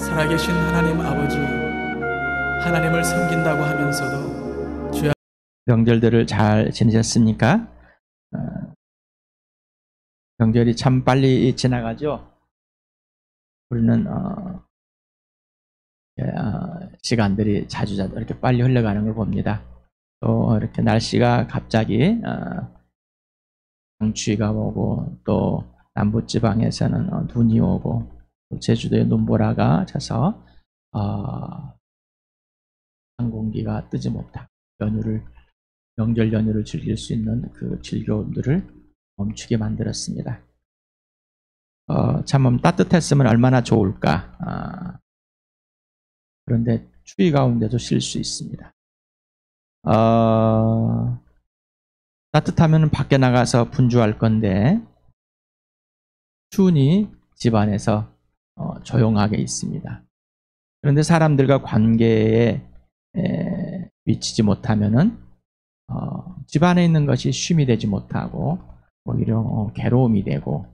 살아계신 하나님 아버지, 하나님을 섬긴다고 하면서도 주여, 명절들을 잘 지내셨습니까? 명절이 참 빨리 지나가죠. 우리는 시간들이 자주 이렇게 빨리 흘러가는 걸 봅니다. 또 이렇게 날씨가 갑자기 강추위가 오고, 또 남부지방에서는 눈이 오고, 또 제주도에 눈보라가 져서 항공기가 뜨지 못하고 명절 연휴를 즐길 수 있는 그 즐거움들을 멈추게 만들었습니다. 참 따뜻했으면 얼마나 좋을까. 그런데 추위 가운데도 쉴 수 있습니다. 따뜻하면 밖에 나가서 분주할 건데, 추우니 집안에서 조용하게 있습니다. 그런데 사람들과 관계에 미치지 못하면은 집안에 있는 것이 쉼이 되지 못하고 오히려 괴로움이 되고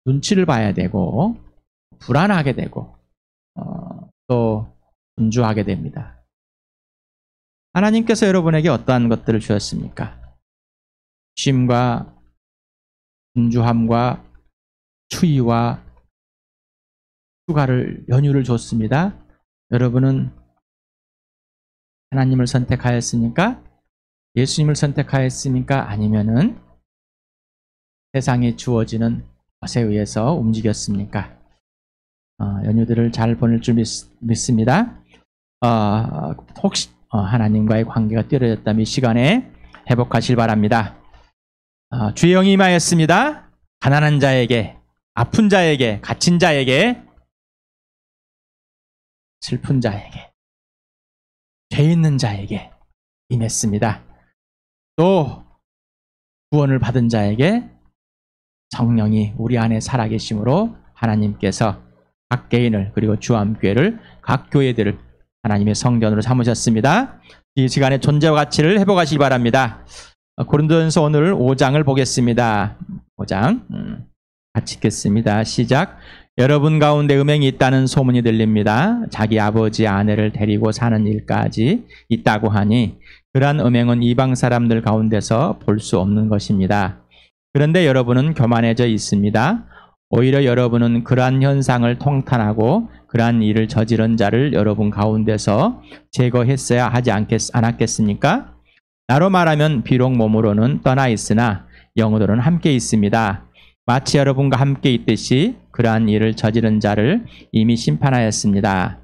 눈치를 봐야 되고 불안하게 되고 또 분주하게 됩니다. 하나님께서 여러분에게 어떠한 것들을 주셨습니까? 쉼과 분주함과 추위와 휴가를, 연휴를 줬습니다. 여러분은 하나님을 선택하였습니까? 예수님을 선택하였습니까? 아니면은 세상에 주어지는 것에 의해서 움직였습니까? 연휴들을 잘 보낼 줄 믿습니다. 혹시 하나님과의 관계가 뚫어졌다면 이 시간에 회복하실 바랍니다. 주의 영이 임하였습니다. 가난한 자에게, 아픈 자에게, 갇힌 자에게, 슬픈 자에게, 죄 있는 자에게 임했습니다. 또 구원을 받은 자에게 성령이 우리 안에 살아계심으로 하나님께서 각 개인을, 그리고 주암교회를, 각 교회들을 하나님의 성전으로 삼으셨습니다. 이 시간에 존재와 가치를 회복하시기 바랍니다. 고린도전서 오늘 5장을 보겠습니다. 5장 같이 읽겠습니다. 시작. 여러분 가운데 음행이 있다는 소문이 들립니다. 자기 아버지 아내를 데리고 사는 일까지 있다고 하니 그러한 음행은 이방 사람들 가운데서 볼 수 없는 것입니다. 그런데 여러분은 교만해져 있습니다. 오히려 여러분은 그러한 현상을 통탄하고 그러한 일을 저지른 자를 여러분 가운데서 제거했어야 하지 않았겠습니까? 나로 말하면 비록 몸으로는 떠나 있으나 영으로는 함께 있습니다. 마치 여러분과 함께 있듯이 그러한 일을 저지른 자를 이미 심판하였습니다.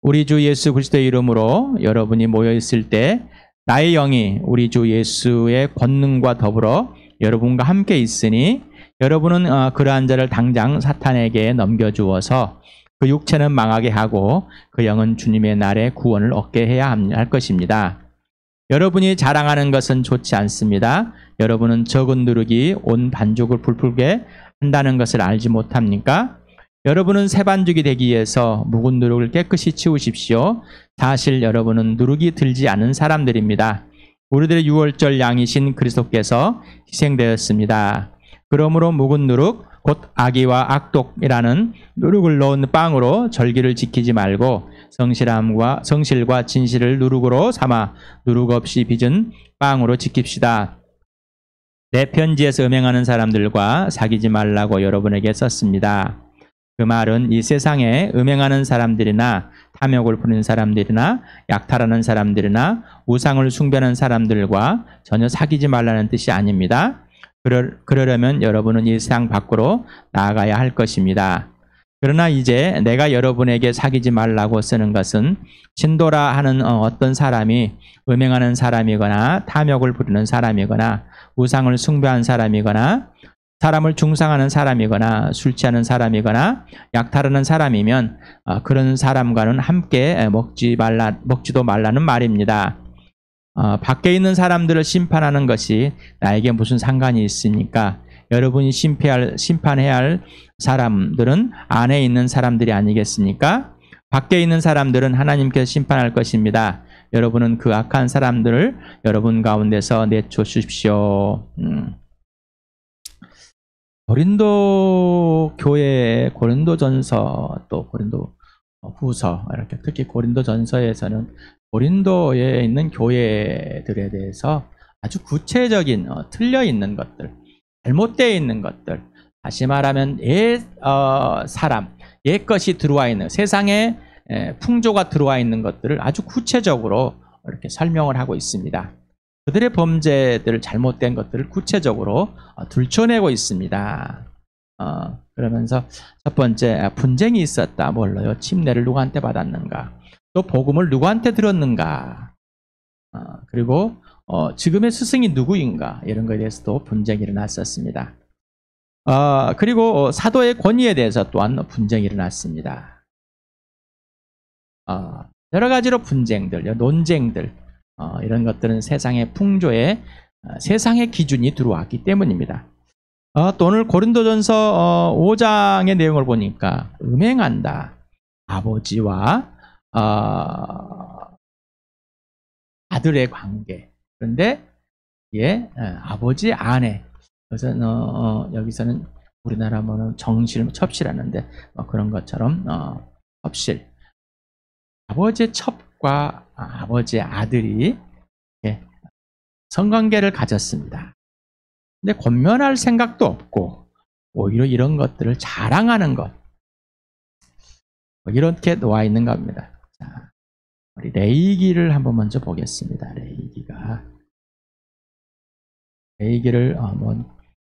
우리 주 예수 그리스도의 이름으로 여러분이 모여 있을 때 나의 영이 우리 주 예수의 권능과 더불어 여러분과 함께 있으니 여러분은 그러한 자를 당장 사탄에게 넘겨주어서 그 육체는 망하게 하고 그 영은 주님의 날에 구원을 얻게 해야 할 것입니다. 여러분이 자랑하는 것은 좋지 않습니다. 여러분은 적은 누룩이 온 반죽을 불풀게 한다는 것을 알지 못합니까? 여러분은 새 반죽이 되기 위해서 묵은 누룩을 깨끗이 치우십시오. 사실 여러분은 누룩이 들지 않은 사람들입니다. 우리들의 유월절 양이신 그리스도께서 희생되었습니다. 그러므로 묵은 누룩, 곧 악의와 악독이라는 누룩을 넣은 빵으로 절기를 지키지 말고 성실과 진실을 누룩으로 삼아 누룩 없이 빚은 빵으로 지킵시다. 내 편지에서 음행하는 사람들과 사귀지 말라고 여러분에게 썼습니다. 그 말은 이 세상에 음행하는 사람들이나 탐욕을 부리는 사람들이나 약탈하는 사람들이나 우상을 숭배하는 사람들과 전혀 사귀지 말라는 뜻이 아닙니다. 그러려면 여러분은 이 세상 밖으로 나아가야 할 것입니다. 그러나 이제 내가 여러분에게 사귀지 말라고 쓰는 것은 신도라 하는 어떤 사람이 음행하는 사람이거나 탐욕을 부리는 사람이거나 우상을 숭배하는 사람이거나 사람을 중상하는 사람이거나 술 취하는 사람이거나 약탈하는 사람이면 그런 사람과는 함께 먹지도 말라는 말입니다. 밖에 있는 사람들을 심판하는 것이 나에게 무슨 상관이 있습니까? 여러분이 심판해야 할 사람들은 안에 있는 사람들이 아니겠습니까? 밖에 있는 사람들은 하나님께서 심판할 것입니다. 여러분은 그 악한 사람들을 여러분 가운데서 내쫓으십시오. 고린도 교회, 고린도전서, 또 고린도 후서, 이렇게 특히 고린도전서에서는 고린도에 있는 교회들에 대해서 아주 구체적인 틀려 있는 것들, 잘못되어 있는 것들, 다시 말하면 사람, 옛 것이 들어와 있는 세상에 풍조가 들어와 있는 것들을 아주 구체적으로 이렇게 설명을 하고 있습니다. 그들의 범죄들, 잘못된 것들을 구체적으로 들춰내고 있습니다. 그러면서 첫 번째, 분쟁이 있었다. 뭘로요? 침례를 누구한테 받았는가? 또 복음을 누구한테 들었는가? 그리고 지금의 스승이 누구인가? 이런 것에 대해서도 분쟁이 일어났었습니다. 그리고 사도의 권위에 대해서 또한 분쟁이 일어났습니다. 여러 가지로 분쟁들, 논쟁들, 이런 것들은 세상의 풍조에 세상의 기준이 들어왔기 때문입니다. 또 오늘 고린도전서 5장의 내용을 보니까 음행한다. 아버지와 아들의 관계. 그런데 아버지 아내. 그래서 여기서는 우리나라 뭐는 정실, 첩실하는데 그런 것처럼 첩실. 아버지의 첩과 아버지의 아들이 성관계를 가졌습니다. 근데 권면할 생각도 없고 오히려 이런 것들을 자랑하는 것, 이렇게 놓아 있는 겁니다. 자, 우리 레위기를 한번 먼저 보겠습니다. 레위기를 한번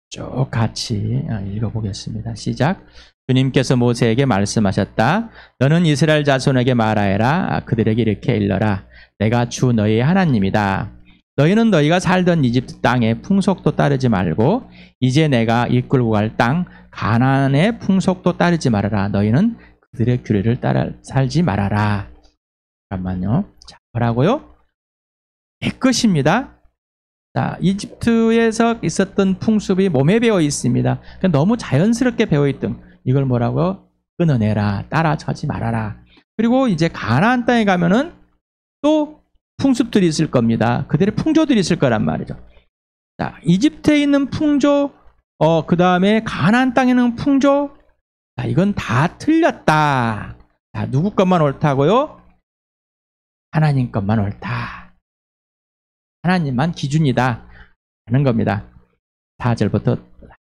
쭉 같이 읽어보겠습니다. 시작. 주님께서 모세에게 말씀하셨다. 너는 이스라엘 자손에게 말하여라. 그들에게 이렇게 일러라. 내가 주 너희의 하나님이다. 너희는 너희가 살던 이집트 땅의 풍속도 따르지 말고 이제 내가 이끌고 갈 땅 가나안의 풍속도 따르지 말아라. 너희는 그들의 규례를 따라 살지 말아라. 잠깐만요. 자, 뭐라고요? 내 것입니다. 자, 이집트에서 있었던 풍습이 몸에 배어 있습니다. 너무 자연스럽게 배어 있던 이걸 뭐라고? 끊어내라. 따라하지 말아라. 그리고 이제 가나안 땅에 가면은 또 풍습들이 있을 겁니다. 그들의 풍조들이 있을 거란 말이죠. 자, 이집트에 있는 풍조, 그 다음에 가나안 땅에 있는 풍조, 자, 이건 다 틀렸다. 자, 누구 것만 옳다고요? 하나님 것만 옳다. 하나님만 기준이다. 하는 겁니다. 4절부터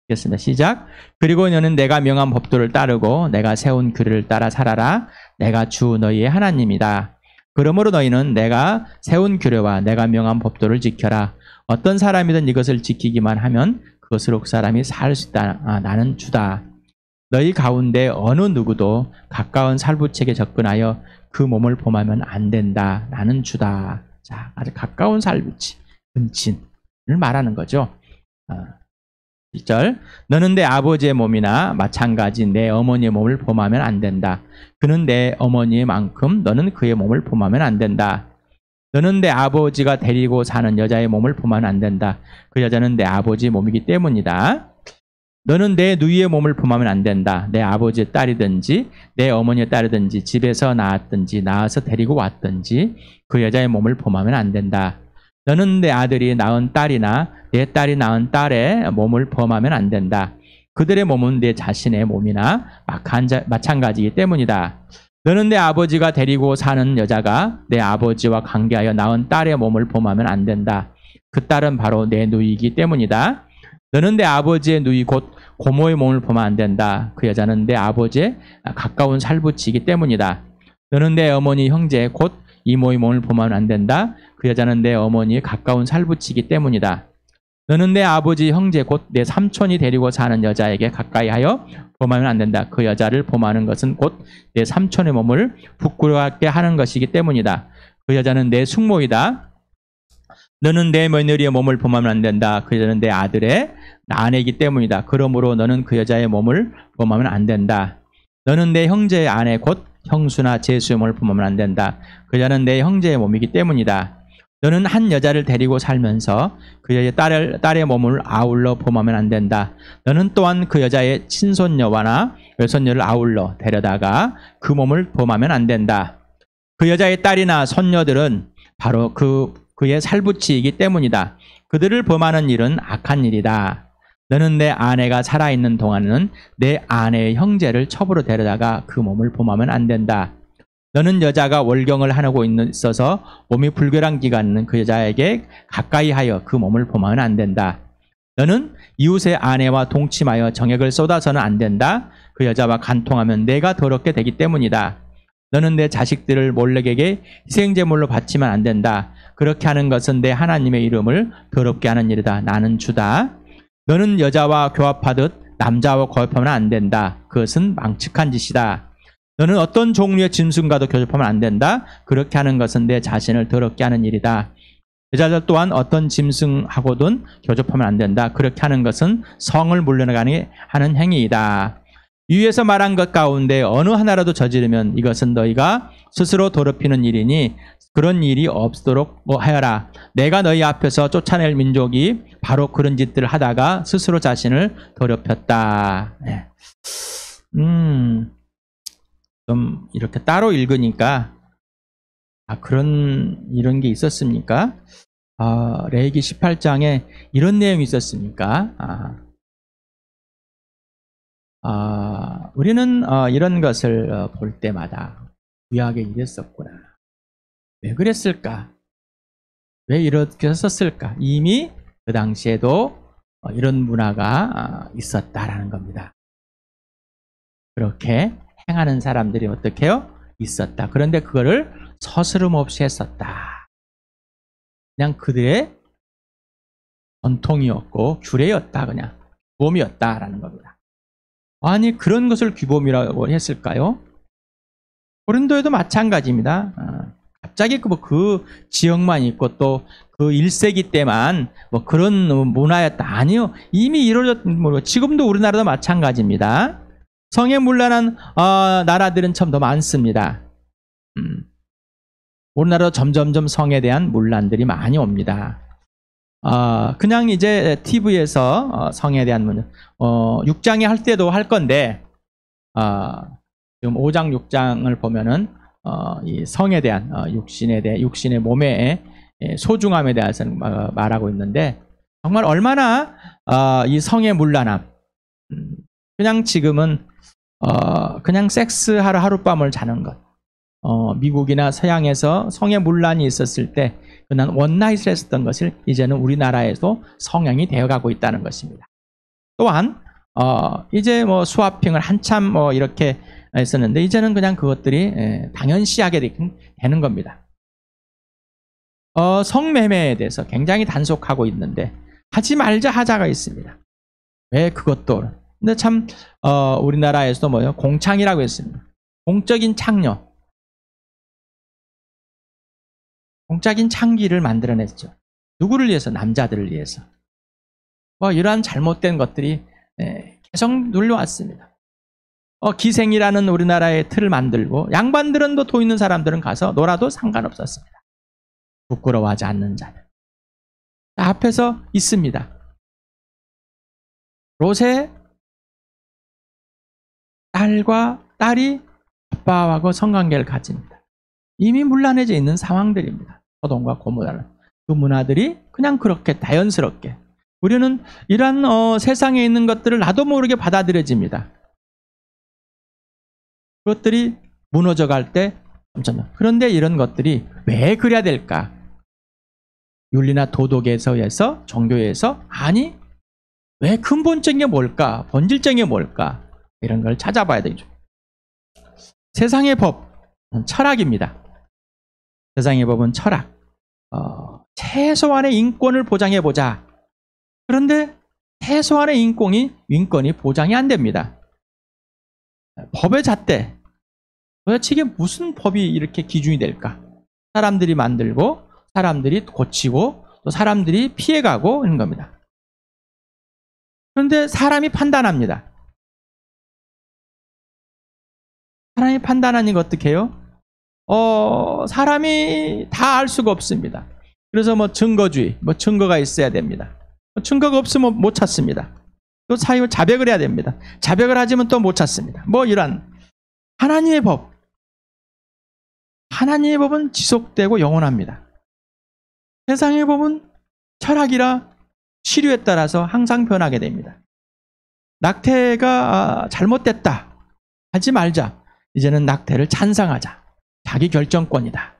하겠습니다. 시작. 그리고 너는 내가 명한 법도를 따르고 내가 세운 규례를 따라 살아라. 내가 주 너희의 하나님이다. 그러므로 너희는 내가 세운 규례와 내가 명한 법도를 지켜라. 어떤 사람이든 이것을 지키기만 하면 그것으로 그 사람이 살 수 있다. 나는 주다. 너희 가운데 어느 누구도 가까운 살부책에 접근하여 그 몸을 범하면 안 된다. 나는 주다. 자, 아주 가까운 살부치, 은친을 말하는 거죠. 1절. 너는 내 아버지의 몸이나 마찬가지 내 어머니의 몸을 범하면 안 된다. 그는 내 어머니의 만큼 너는 그의 몸을 범하면 안 된다. 너는 내 아버지가 데리고 사는 여자의 몸을 범하면 안 된다. 그 여자는 내 아버지의 몸이기 때문이다. 너는 내 누이의 몸을 범하면 안 된다. 내 아버지의 딸이든지 내 어머니의 딸이든지 집에서 낳았든지 낳아서 데리고 왔든지 그 여자의 몸을 범하면 안 된다. 너는 내 아들이 낳은 딸이나 내 딸이 낳은 딸의 몸을 범하면 안 된다. 그들의 몸은 내 자신의 몸이나 마찬가지이기 때문이다. 너는 내 아버지가 데리고 사는 여자가 내 아버지와 관계하여 낳은 딸의 몸을 범하면 안 된다. 그 딸은 바로 내 누이이기 때문이다. 너는 내 아버지의 누이 곧 고모의 몸을 범하면 안 된다. 그 여자는 내 아버지의 가까운 살부치이기 때문이다. 너는 내 어머니 형제 곧 이모의 몸을 범하면 안 된다. 그 여자는 내 어머니의 가까운 살부치이기 때문이다. 너는 내 아버지 형제 곧 내 삼촌이 데리고 사는 여자에게 가까이 하여 범하면 안 된다. 그 여자를 범하는 것은 곧 내 삼촌의 몸을 부끄러워하게 하는 것이기 때문이다. 그 여자는 내 숙모이다. 너는 내 며느리의 몸을 범하면 안 된다. 그 여자는 내 아들의 아내이기 때문이다. 그러므로 너는 그 여자의 몸을 범하면 안 된다. 너는 내 형제의 아내 곧 형수나 제수의 몸을 범하면 안 된다. 그 여자는 내 형제의 몸이기 때문이다. 너는 한 여자를 데리고 살면서 그 여자의 딸의 몸을 아울러 범하면 안 된다. 너는 또한 그 여자의 친손녀와나 외손녀를 아울러 데려다가 그 몸을 범하면 안 된다. 그 여자의 딸이나 손녀들은 바로 그의 살부치이기 때문이다. 그들을 범하는 일은 악한 일이다. 너는 내 아내가 살아있는 동안에는 내 아내의 형제를 첩으로 데려다가 그 몸을 범하면 안 된다. 너는 여자가 월경을 하고 있어서 몸이 불결한 기가 있는 그 여자에게 가까이 하여 그 몸을 범하면 안 된다. 너는 이웃의 아내와 동침하여 정액을 쏟아서는 안 된다. 그 여자와 간통하면 내가 더럽게 되기 때문이다. 너는 내 자식들을 몰렉에게 희생제물로 바치면 안 된다. 그렇게 하는 것은 내 하나님의 이름을 더럽게 하는 일이다. 나는 주다. 너는 여자와 교합하듯 남자와 거합하면 안 된다. 그것은 망측한 짓이다. 너는 어떤 종류의 짐승과도 교접하면 안 된다. 그렇게 하는 것은 내 자신을 더럽게 하는 일이다. 여자들 또한 어떤 짐승하고든 교접하면 안 된다. 그렇게 하는 것은 성을 물러나가게 하는 행위이다. 위에서 말한 것 가운데 어느 하나라도 저지르면 이것은 너희가 스스로 더럽히는 일이니 그런 일이 없도록 하여라. 내가 너희 앞에서 쫓아낼 민족이 바로 그런 짓들을 하다가 스스로 자신을 더럽혔다. 네. 좀 이렇게 따로 읽으니까 이런 게 있었습니까? 레위기 18장에 이런 내용이 있었습니까? 우리는 이런 것을 볼 때마다 구약에 이랬었구나. 왜 그랬을까? 왜 이렇게 썼을까? 이미 그 당시에도 이런 문화가 있었다라는 겁니다. 그렇게 행하는 사람들이 어떻게 해요? 있었다. 그런데 그거를 서스름 없이 했었다. 그냥 그들의 전통이었고 규례였다. 그냥 규범이었다라는 겁니다. 아니 그런 것을 규범이라고 했을까요? 고린도에도 마찬가지입니다. 갑자기 그 지역만 있고 또 그 1세기 때만 뭐 그런 문화였다. 아니요. 이미 이루어졌고 지금도 우리나라도 마찬가지입니다. 성에 문란한 나라들은 참 더 많습니다. 우리나라도 점점점 성에 대한 문란들이 많이 옵니다. 그냥 이제 TV에서 성에 대한 문제, 6장에 할 때도 할 건데, 지금 5장, 6장을 보면은, 이 성에 대한, 육신의 몸의 소중함에 대해서 말하고 있는데, 정말 얼마나, 이 성의 문란함, 그냥 지금은, 그냥 섹스하러 하룻밤을 자는 것. 미국이나 서양에서 성의 문란이 있었을 때 그냥 원나잇을 했었던 것을 이제는 우리나라에도 성행이 되어가고 있다는 것입니다. 또한 이제 뭐 스와핑을 한참 이렇게 했었는데 이제는 그냥 그것들이 당연시하게 되는 겁니다. 성매매에 대해서 굉장히 단속하고 있는데 하지 말자 하자가 있습니다. 왜 그것도? 근데 참 우리나라에서도 뭐요? 공창이라고 했습니다. 공적인 창녀. 공적인 창기를 만들어냈죠. 누구를 위해서? 남자들을 위해서. 이러한 잘못된 것들이 계속 눌려왔습니다. 기생이라는 우리나라의 틀을 만들고 양반들은 또 돈 있는 사람들은 가서 놀아도 상관없었습니다. 부끄러워하지 않는 자는. 앞에서 있습니다. 롯의 딸이 아빠하고 성관계를 가집니다. 이미 문란해져 있는 상황들입니다. 소돔과 고모라는 그 문화들이 그냥 그렇게 자연스럽게 우리는 이러한 세상에 있는 것들을 나도 모르게 받아들여집니다. 그것들이 무너져 갈 때 그런데 이런 것들이 왜 그래야 될까? 윤리나 도덕에서 종교에서 아니 왜 근본적인 게 뭘까? 본질적인 게 뭘까? 이런 걸 찾아봐야 되죠. 세상의 법은 철학입니다. 세상의 법은 철학. 최소한의 인권을 보장해보자. 그런데 최소한의 인권이 보장이 안 됩니다. 법의 잣대. 도대체 이게 무슨 법이 이렇게 기준이 될까? 사람들이 만들고, 사람들이 고치고, 또 사람들이 피해가고 있는 겁니다. 그런데 사람이 판단합니다. 사람이 판단하는 거 어떻게 해요? 사람이 다 알 수가 없습니다. 그래서 증거주의, 증거가 있어야 됩니다. 증거가 없으면 못 찾습니다. 또 자백을 해야 됩니다. 자백을 하지만 또 못 찾습니다. 이런 하나님의 법. 하나님의 법은 지속되고 영원합니다. 세상의 법은 철학이라 시류에 따라서 항상 변하게 됩니다. 낙태가 잘못됐다. 하지 말자. 이제는 낙태를 찬성하자. 자기 결정권이다.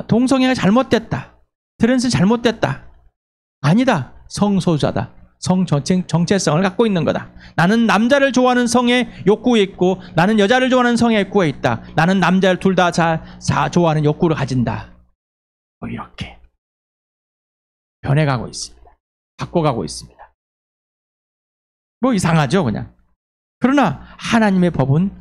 동성애가 잘못됐다. 트랜스 잘못됐다. 아니다. 성소수자다. 성 정체성을 갖고 있는 거다. 나는 남자를 좋아하는 성의 욕구에 있고 나는 여자를 좋아하는 성의 욕구에 있다. 나는 남자를 둘 다 좋아하는 욕구를 가진다. 뭐 이렇게 변해가고 있습니다. 바꿔가고 있습니다. 뭐 이상하죠, 그냥. 그러나 하나님의 법은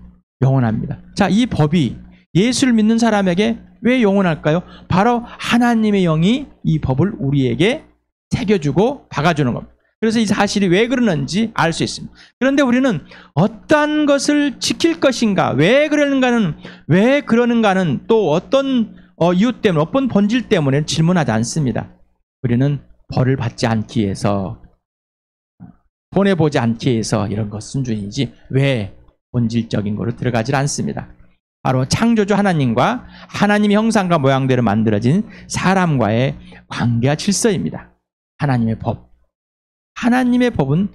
영원합니다. 자, 이 법이 예수를 믿는 사람에게 왜 영원할까요? 바로 하나님의 영이 이 법을 우리에게 새겨주고 박아주는 겁니다. 그래서 이 사실이 왜 그러는지 알 수 있습니다. 그런데 우리는 어떠한 것을 지킬 것인가, 왜 그러는가는 또 어떤 이유 때문에, 어떤 본질 때문에 질문하지 않습니다. 우리는 벌을 받지 않기 위해서, 손해보지 않기 위해서 이런 것 순전이지 왜 본질적인 거로 들어가질 않습니다. 바로 창조주 하나님과 하나님의 형상과 모양대로 만들어진 사람과의 관계와 질서입니다. 하나님의 법. 하나님의 법은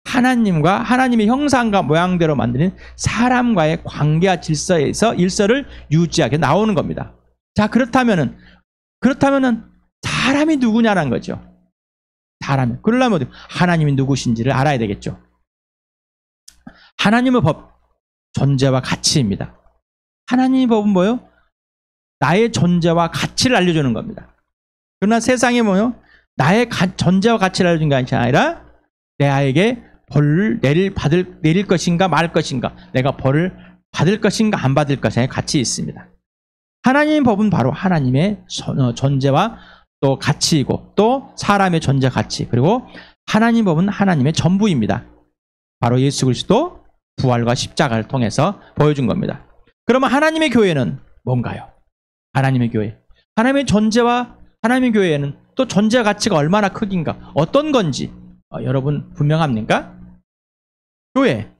하나님과 하나님의 형상과 모양대로 만드는 사람과의 관계와 질서에서 일서를 유지하게 나오는 겁니다. 자, 그렇다면은 사람이 누구냐는 거죠. 그러려면 하나님이 누구신지를 알아야 되겠죠. 하나님의 법, 존재와 가치입니다. 하나님의 법은 뭐예요? 나의 존재와 가치를 알려주는 겁니다. 그러나 세상에 뭐예요? 나의 존재와 가치를 알려주는 게 아니라 내게 벌을 내릴 것인가 말 것인가, 내가 벌을 받을 것인가 안 받을 것인가의 가치 있습니다. 하나님의 법은 바로 하나님의 존재와 또 가치이고 또 사람의 존재 가치, 그리고 하나님의 법은 하나님의 전부입니다. 바로 예수 그리스도 부활과 십자가를 통해서 보여준 겁니다. 그러면 하나님의 교회는 뭔가요? 하나님의 교회, 하나님의 존재와 하나님의 교회에는 또 존재 가치가 얼마나 크긴가, 어떤 건지 여러분 분명합니까? 교회,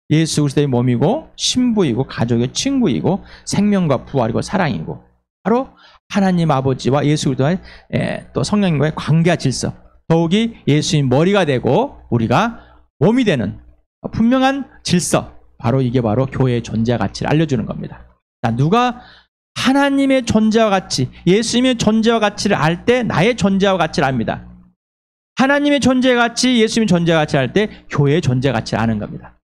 예수 그리스도의 몸이고 신부이고 가족의 친구이고 생명과 부활이고 사랑이고 바로 하나님 아버지와 예수 그리스도의 또 성령님과의 관계와 질서, 더욱이 예수님 머리가 되고 우리가 몸이 되는 분명한 질서, 바로 이게 바로 교회의 존재 가치를 알려주는 겁니다. 자, 누가 하나님의 존재와 가치, 예수님의 존재와 가치를 알 때 나의 존재와 가치를 압니다. 하나님의 존재와 가치, 예수님의 존재와 가치를 알 때 교회의 존재 가치를 아는 겁니다.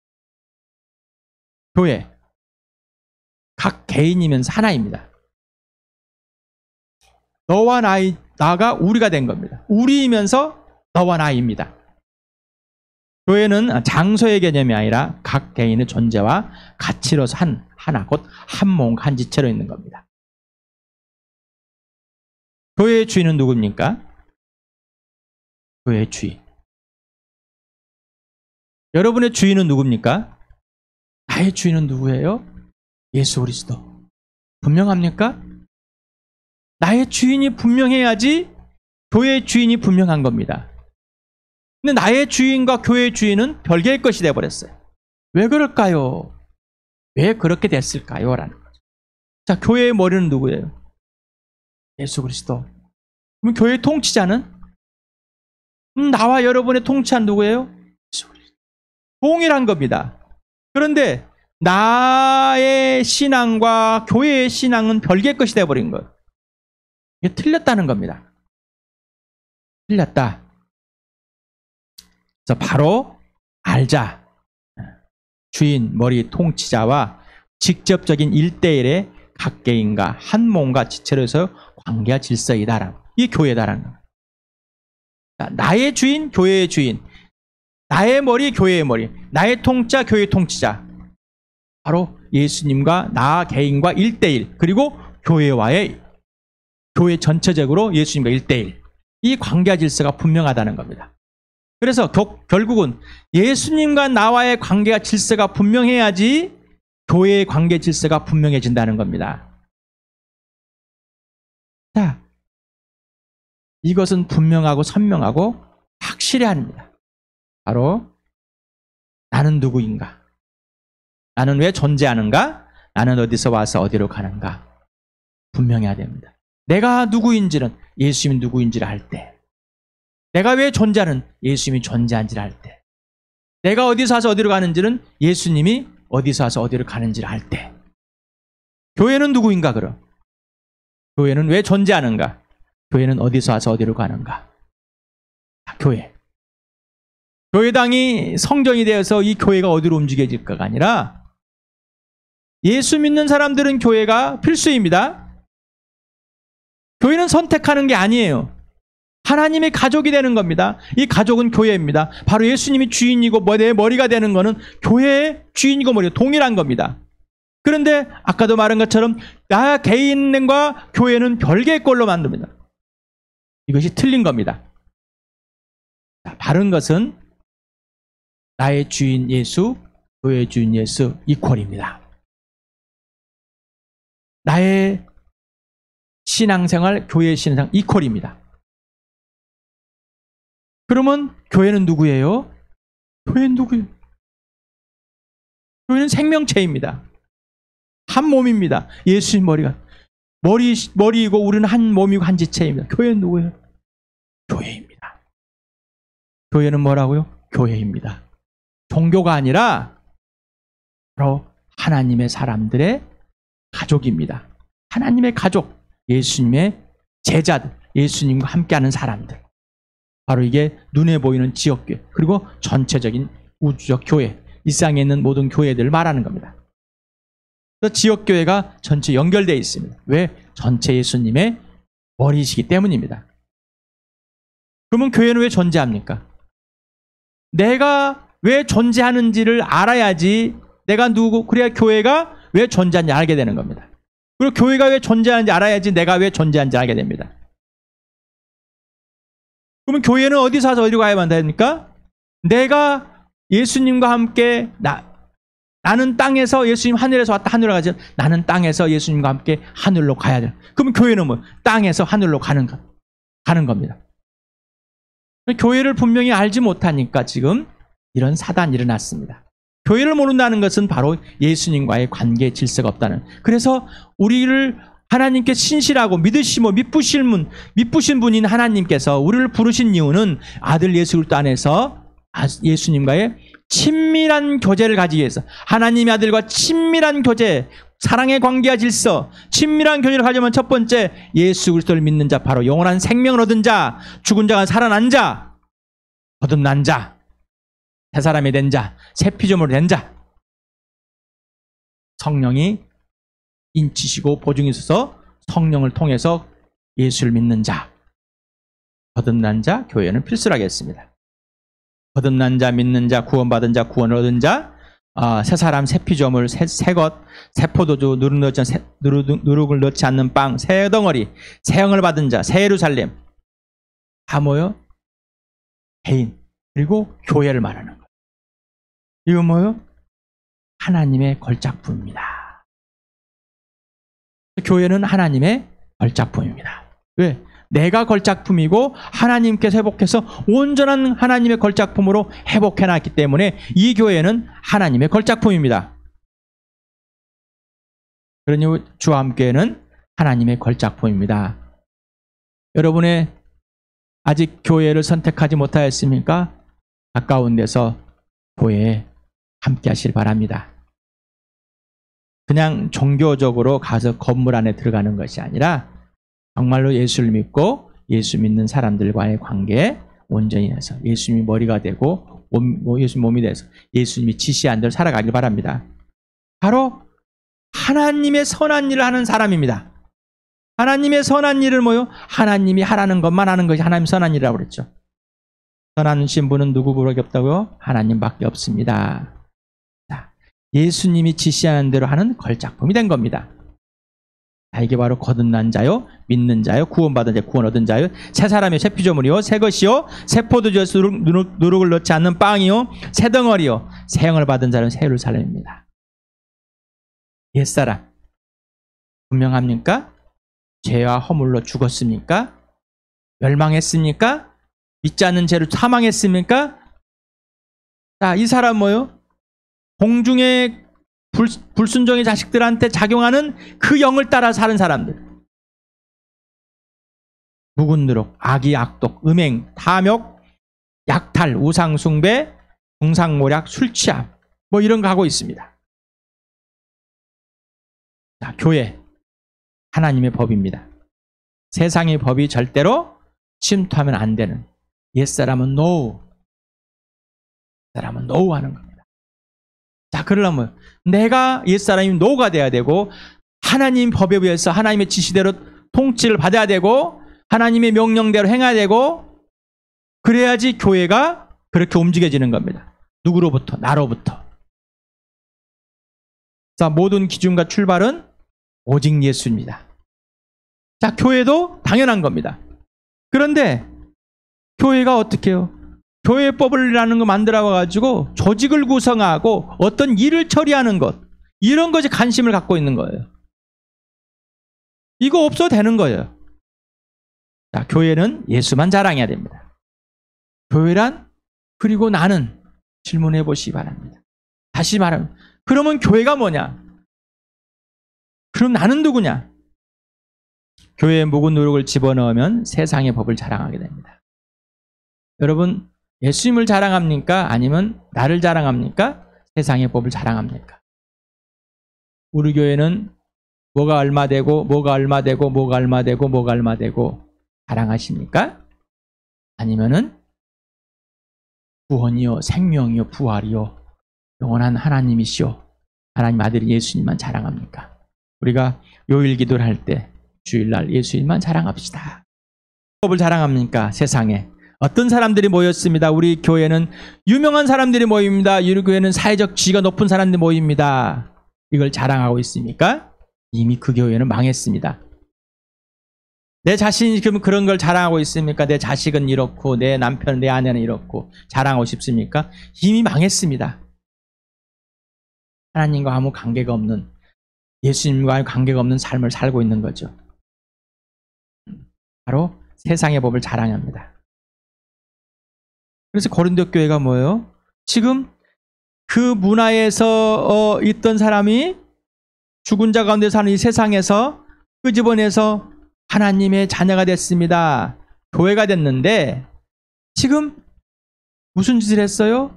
교회, 각 개인이면서 하나입니다. 너와 나가 우리가 된 겁니다. 우리이면서 너와 나입니다. 교회는 장소의 개념이 아니라 각 개인의 존재와 가치로서 하나, 곧 한 몸, 한 지체로 있는 겁니다. 교회의 주인은 누굽니까? 교회의 주인. 여러분의 주인은 누굽니까? 나의 주인은 누구예요? 예수 그리스도. 분명합니까? 나의 주인이 분명해야지 교회의 주인이 분명한 겁니다. 근데 나의 주인과 교회의 주인은 별개의 것이 되어버렸어요. 왜 그럴까요? 왜 그렇게 됐을까요? 라는 거죠. 자, 교회의 머리는 누구예요? 예수 그리스도. 그럼 교회의 통치자는? 나와 여러분의 통치자는 누구예요? 예수 그리스도. 동일한 겁니다. 그런데 나의 신앙과 교회의 신앙은 별개의 것이 되어버린 거예요. 이게 틀렸다는 겁니다. 틀렸다. 그래서 바로 알자. 주인, 머리, 통치자와 직접적인 1대1의 각 개인과 한 몸과 지체로서 관계와 질서이다라는, 이게 교회다라는 겁니다. 나의 주인, 교회의 주인, 나의 머리, 교회의 머리, 나의 통치자, 교회의 통치자, 바로 예수님과 나 개인과 1대1, 그리고 교회 전체적으로 예수님과 1대1, 이 관계와 질서가 분명하다는 겁니다. 그래서 결국은 예수님과 나와의 관계와 질서가 분명해야지 교회의 관계 질서가 분명해진다는 겁니다. 자, 이것은 분명하고 선명하고 확실해야 합니다. 바로 나는 누구인가? 나는 왜 존재하는가? 나는 어디서 와서 어디로 가는가? 분명해야 됩니다. 내가 누구인지는 예수님이 누구인지를 알 때, 내가 왜 존재하는 예수님이 존재한지를 알 때, 내가 어디서 와서 어디로 가는지는 예수님이 어디서 와서 어디로 가는지를 알 때, 교회는 누구인가 그럼? 교회는 왜 존재하는가? 교회는 어디서 와서 어디로 가는가? 교회. 교회당이 성전이 되어서 이 교회가 어디로 움직여질까가 아니라 예수 믿는 사람들은 교회가 필수입니다. 교회는 선택하는 게 아니에요. 하나님의 가족이 되는 겁니다. 이 가족은 교회입니다. 바로 예수님이 주인이고 내 머리가 되는 것은 교회의 주인이고 머리가 동일한 겁니다. 그런데 아까도 말한 것처럼 나 개인과 교회는 별개의 꼴로 만듭니다. 이것이 틀린 겁니다. 바른 것은 나의 주인 예수, 교회의 주인 예수 이퀄입니다. 나의 신앙생활, 교회의 신앙생활 이퀄입니다. 그러면 교회는 누구예요? 교회는 누구예요? 교회는 생명체입니다. 한 몸입니다. 예수님 머리이고 우리는 한 몸이고 한 지체입니다. 교회는 누구예요? 교회입니다. 교회는 뭐라고요? 교회입니다. 종교가 아니라 바로 하나님의 사람들의 가족입니다. 하나님의 가족, 예수님의 제자들, 예수님과 함께하는 사람들. 바로 이게 눈에 보이는 지역교회, 그리고 전체적인 우주적 교회, 이 세상에 있는 모든 교회들을 말하는 겁니다. 그래서 지역교회가 전체 연결되어 있습니다. 왜? 전체 예수님의 머리이시기 때문입니다. 그러면 교회는 왜 존재합니까? 내가 왜 존재하는지를 알아야지 내가 누구, 그래야 교회가 왜 존재하는지 알게 되는 겁니다. 그리고 교회가 왜 존재하는지 알아야지 내가 왜 존재하는지 알게 됩니다. 그러면 교회는 어디서 와서 어디로 가야만 됩니까? 내가 예수님과 함께 나는 땅에서 예수님 하늘에서 왔다 하늘로 가지, 나는 땅에서 예수님과 함께 하늘로 가야 돼. 그러면 교회는 뭐? 땅에서 하늘로 가는 겁니다. 교회를 분명히 알지 못하니까 지금 이런 사단이 일어났습니다. 교회를 모른다는 것은 바로 예수님과의 관계 질서가 없다는. 그래서 우리를 하나님께 신실하고 믿으시고 믿부신 분인 하나님께서 우리를 부르신 이유는 아들 예수 그리스도 안에서 예수님과의 친밀한 교제를 가지기 위해서, 하나님의 아들과 친밀한 교제, 사랑의 관계와 질서, 친밀한 교제를 가지면 첫 번째 예수 그리스도를 믿는 자, 바로 영원한 생명을 얻은 자, 죽은 자가 살아난 자, 거듭난 자, 새 사람이 된 자, 새 피조물이 된 자, 성령이 인치시고 보증이 있어서 성령을 통해서 예수를 믿는 자, 거듭난 자, 교회는 필수라겠습니다. 거듭난 자, 믿는 자, 구원받은 자, 구원을 얻은 자, 새 사람, 새 피조물, 새 것, 새 포도주, 누룩을 넣지 않는 빵, 새 덩어리, 새 영을 받은 자, 새 예루살렘. 다 뭐요? 개인, 그리고 교회를 말하는 거예요. 이거 뭐요? 하나님의 걸작품입니다. 교회는 하나님의 걸작품입니다. 왜? 내가 걸작품이고 하나님께서 회복해서 온전한 하나님의 걸작품으로 회복해놨기 때문에 이 교회는 하나님의 걸작품입니다. 그러니 주와 함께는 하나님의 걸작품입니다. 여러분의 아직 교회를 선택하지 못하였습니까? 가까운 데서 교회에 함께 하시길 바랍니다. 그냥 종교적으로 가서 건물 안에 들어가는 것이 아니라 정말로 예수를 믿고 예수 믿는 사람들과의 관계에 온전히 해서 예수님이 머리가 되고 예수님 몸이 돼서 예수님이 지시한 대로 살아가길 바랍니다. 바로 하나님의 선한 일을 하는 사람입니다. 하나님의 선한 일을 뭐요? 하나님이 하라는 것만 하는 것이 하나님의 선한 일이라고 그랬죠. 선하신 분은 누구밖에 없다고요? 하나님밖에 없습니다. 자, 예수님이 지시하는 대로 하는 걸작품이 된 겁니다. 자, 이게 바로 거듭난 자요, 믿는 자요, 구원받은 자, 구원 얻은 자요, 새 사람이요, 새 피조물이요, 새 것이요, 새 포도주에서 누룩을 넣지 않는 빵이요, 새 덩어리요, 새 영을 받은 자는 새 예루살렘입니다. 옛사람 분명합니까? 죄와 허물로 죽었습니까? 멸망했습니까? 믿지 않는 죄로 사망했습니까? 자, 이 사람 뭐요? 공중의 불순종의 자식들한테 작용하는 그 영을 따라 사는 사람들. 묵은 누룩, 악의 악독, 음행, 탐욕, 약탈, 우상숭배, 중상모략, 술취함, 뭐 이런 거 하고 있습니다. 자, 자, 교회. 하나님의 법입니다. 세상의 법이 절대로 침투하면 안 되는. 옛사람은 노. 사람은 노 하는 겁니다. 자, 그러려면 내가 옛사람이 노가 돼야 되고 하나님 법에 의해서 하나님의 지시대로 통치를 받아야 되고 하나님의 명령대로 행해야 되고 그래야지 교회가 그렇게 움직여지는 겁니다. 누구로부터? 나로부터. 자, 모든 기준과 출발은 오직 예수입니다. 자, 교회도 당연한 겁니다. 그런데 교회가 어떻게 해요? 교회법을라는 거 만들어가지고 조직을 구성하고 어떤 일을 처리하는 것, 이런 것에 관심을 갖고 있는 거예요. 이거 없어도 되는 거예요. 자, 교회는 예수만 자랑해야 됩니다. 교회란 그리고 나는 질문해 보시기 바랍니다. 다시 말하면 그러면 교회가 뭐냐? 그럼 나는 누구냐? 교회에 묵은 누룩을 집어넣으면 세상의 법을 자랑하게 됩니다. 여러분, 예수님을 자랑합니까? 아니면 나를 자랑합니까? 세상의 법을 자랑합니까? 우리 교회는 뭐가 얼마 되고 뭐가 얼마 되고 뭐가 얼마 되고 뭐가 얼마 되고 자랑하십니까? 아니면은 구원이요 생명이요 부활이요 영원한 하나님이시오 하나님 아들이 예수님만 자랑합니까? 우리가 요일 기도를 할 때 주일날 예수님만 자랑합시다. 법을 자랑합니까? 세상에 어떤 사람들이 모였습니다. 우리 교회는 유명한 사람들이 모입니다. 우리 교회는 사회적 지위가 높은 사람들이 모입니다. 이걸 자랑하고 있습니까? 이미 그 교회는 망했습니다. 내 자신이 그런 걸 자랑하고 있습니까? 내 자식은 이렇고 내 남편, 내 아내는 이렇고 자랑하고 싶습니까? 이미 망했습니다. 하나님과 아무 관계가 없는, 예수님과 관계가 없는 삶을 살고 있는 거죠. 바로 세상의 법을 자랑합니다. 그래서 고린도 교회가 뭐예요? 지금 그 문화에서 있던 사람이 죽은 자 가운데 사는 이 세상에서 끄집어내서 하나님의 자녀가 됐습니다. 교회가 됐는데 지금 무슨 짓을 했어요?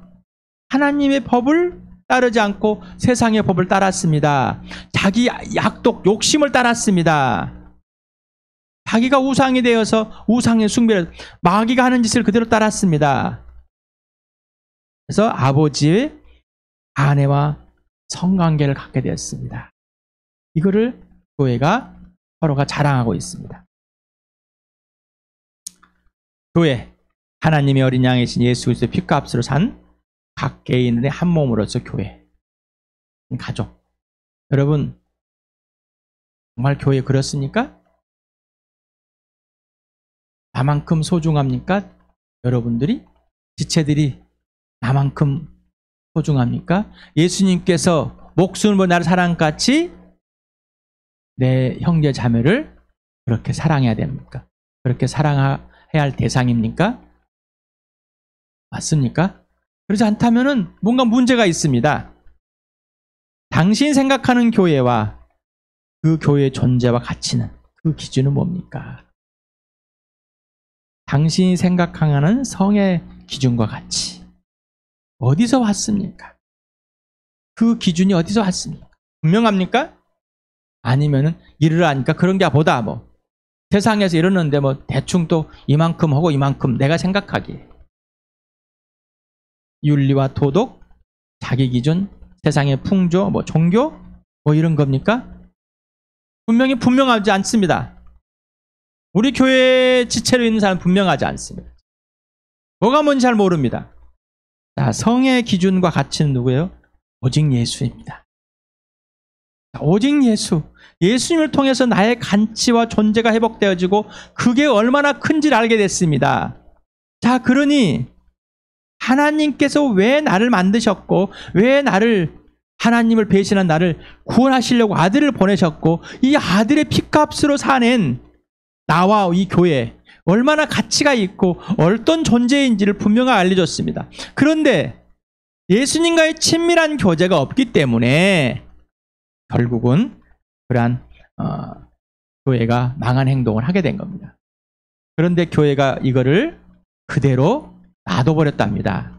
하나님의 법을 따르지 않고 세상의 법을 따랐습니다. 자기 약독, 욕심을 따랐습니다. 자기가 우상이 되어서 우상의 숭배를, 마귀가 하는 짓을 그대로 따랐습니다. 그래서 아버지의 아내와 성관계를 갖게 되었습니다. 이거를 교회가 서로가 자랑하고 있습니다. 교회, 하나님의 어린 양이신 예수 그리스도의 피값으로 산 각 개인의 한 몸으로서 교회, 가족. 여러분, 정말 교회 그렇습니까? 나만큼 소중합니까? 여러분들이? 지체들이 나만큼 소중합니까? 예수님께서 목숨을 나를 사랑같이 내 형제 자매를 그렇게 사랑해야 됩니까? 그렇게 사랑해야 할 대상입니까? 맞습니까? 그렇지 않다면은 뭔가 문제가 있습니다. 당신 생각하는 교회와 그 교회의 존재와 가치는, 그 기준은 뭡니까? 당신이 생각하는 성의 기준과 가치, 어디서 왔습니까? 그 기준이 어디서 왔습니까? 분명합니까? 아니면은 이러라니까 그런 게 보다 뭐 세상에서 이러는데 뭐 대충 또 이만큼 하고 이만큼 내가 생각하기에 윤리와 도덕, 자기 기준, 세상의 풍조, 뭐 종교, 뭐 이런 겁니까? 분명히 분명하지 않습니다. 우리 교회 지체로 있는 사람은 분명하지 않습니다. 뭐가 뭔지 잘 모릅니다. 자, 성의 기준과 가치는 누구예요? 오직 예수입니다. 자, 오직 예수. 예수님을 통해서 나의 가치와 존재가 회복되어지고 그게 얼마나 큰지를 알게 됐습니다. 자, 그러니 하나님께서 왜 나를 만드셨고 왜 나를, 하나님을 배신한 나를 구원하시려고 아들을 보내셨고 이 아들의 피값으로 사는 나와 이 교회 얼마나 가치가 있고 어떤 존재인지를 분명하게 알려줬습니다. 그런데 예수님과의 친밀한 교제가 없기 때문에 결국은 그러한 교회가 망한 행동을 하게 된 겁니다. 그런데 교회가 이거를 그대로 놔둬버렸답니다.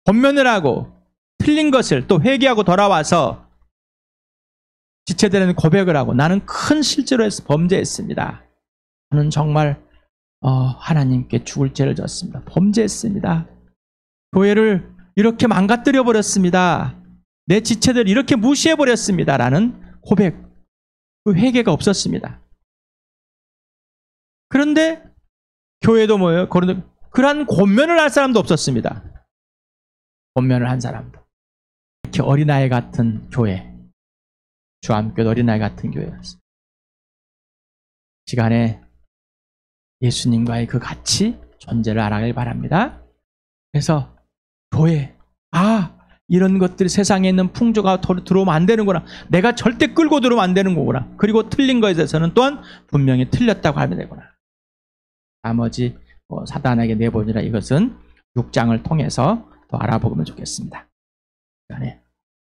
권면을 하고 틀린 것을 또 회개하고 돌아와서 지체들은 고백을 하고 나는 큰 실제로 해서 범죄했습니다. 저는 정말 하나님께 죽을 죄를 졌습니다. 범죄했습니다. 교회를 이렇게 망가뜨려 버렸습니다. 내 지체들 이렇게 무시해 버렸습니다. 라는 고백, 그 회개가 없었습니다. 그런데 교회도 뭐예요? 그러한 권면을 할 사람도 없었습니다. 권면을 한 사람도. 이렇게 어린아이 같은 교회, 주암교회 어린아이 같은 교회였습니다. 시간에 예수님과의 그 가치, 존재를 알아가길 바랍니다. 그래서 교회, 이런 것들이 세상에 있는 풍조가 들어오면 안 되는구나. 내가 절대 끌고 들어오면 안 되는 거구나. 그리고 틀린 것에 대해서는 또한 분명히 틀렸다고 하면 되구나. 나머지 사단에게 내보내라, 이것은 6장을 통해서 더 알아보면 좋겠습니다. 시간에